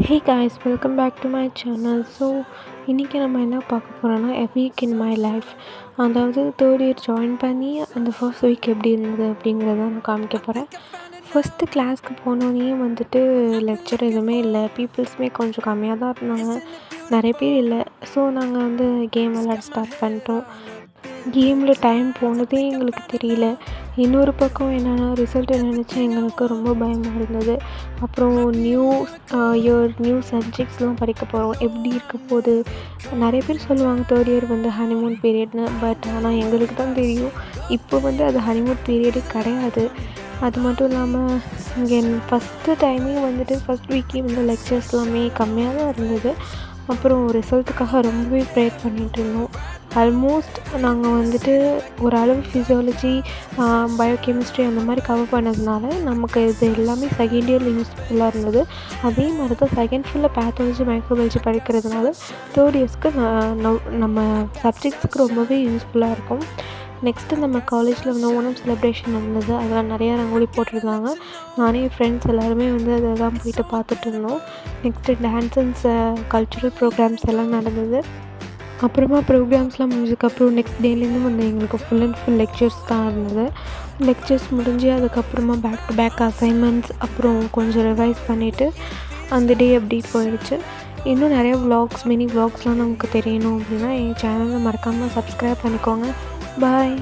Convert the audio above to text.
Hey guys, welcome back to my channel. So இன்றைக்கி நம்ம என்ன பார்க்க போகிறோன்னா a week in my life. அதாவது தேர்ட் இயர் ஜாயின் பண்ணி அந்த ஃபர்ஸ்ட் வீக் எப்படி இருந்தது அப்படிங்கிறத நான் காமிக்க போகிறேன். ஃபஸ்ட்டு கிளாஸ்க்கு போனோடனே வந்துட்டு லெக்சர் எதுவுமே இல்லை, பீப்புள்ஸுமே கொஞ்சம் கம்மியாக தான் இருந்தாங்க, நிறைய பேர் இல்லை. ஸோ நாங்கள் வந்து கேம் விளையாட ஸ்டார்ட் பண்ணிட்டோம். கேமில் டைம் போனதே எங்களுக்கு தெரியல. இன்னொரு பக்கம் என்னென்னா ரிசல்ட்டை நினச்சி எங்களுக்கு ரொம்ப பயமாக இருந்தது. அப்புறம் நியூ சப்ஜெக்ட்ஸ்லாம் படிக்க போகிறோம், எப்படி இருக்க போகுது. நிறைய பேர் சொல்லுவாங்க தேர்ட் இயர் வந்து ஹனிமூன் பீரியட்னு. பட் ஆனால் எங்களுக்கு தான் தெரியும் இப்போ வந்து அது ஹனிமூன் பீரியடே கிடையாது. அது மட்டும் இல்லாமல் இங்கே ஃபஸ்ட்டு டைமே வந்துட்டு ஃபஸ்ட் வீக்கே வந்து லெக்சர்ஸ் எல்லாமே கம்மியாக தான் இருந்தது. அப்புறம் ரிசல்ட்டுக்காக ரொம்பவே ப்ரேயர் பண்ணிகிட்ருந்தோம். ஆல்மோஸ்ட் நாங்கள் வந்துட்டு ஓரளவு ஃபிசியாலஜி, பயோகெமிஸ்ட்ரி அந்த மாதிரி கவர் பண்ணதுனால நமக்கு இது எல்லாமே செகண்ட் இயரில் யூஸ்ஃபுல்லாக இருந்தது. அதே மாதிரி தான் செகண்ட் ஃபுல்லாக பேத்தாலஜி, மைக்ரோபயாலஜி படிக்கிறதுனால தேர்ட் இயர்ஸ்க்கு நம்ம சப்ஜெக்ட்ஸுக்கு ரொம்பவே யூஸ்ஃபுல்லாக இருக்கும். நெக்ஸ்ட்டு நம்ம காலேஜில் வந்து ஓணம் செலிப்ரேஷன் இருந்தது. அதில் நிறையா ரங்கோலி போட்டிருந்தாங்க. நானே என் ஃப்ரெண்ட்ஸ் எல்லாருமே வந்து அதை தான் போயிட்டு பார்த்துட்டு இருந்தோம். Next dance and cultural programmes எல்லாம் நடந்தது. அப்புறமா ப்ரோக்ராம்ஸ்லாம் முடிஞ்சதுக்கப்புறம் நெக்ஸ்ட் டேலேருந்து வந்து எங்களுக்கு ஃபுல் அண்ட் ஃபுல் லெக்சர்ஸ் தான் இருந்தது. லெக்சர்ஸ் முடிஞ்சு அதுக்கப்புறமா பேக் டு பேக் அசைன்மெண்ட்ஸ், அப்புறம் கொஞ்சம் ரிவைஸ் பண்ணிவிட்டு அந்த டே அப்படி போயிடுச்சு. இன்னும் நிறையா மினி விலாக்ஸ்லாம் நமக்கு தெரியணும் அப்படின்னா என் சேனலை மறக்காமல் சப்ஸ்கிரைப் பண்ணிக்கோங்க. பாய்.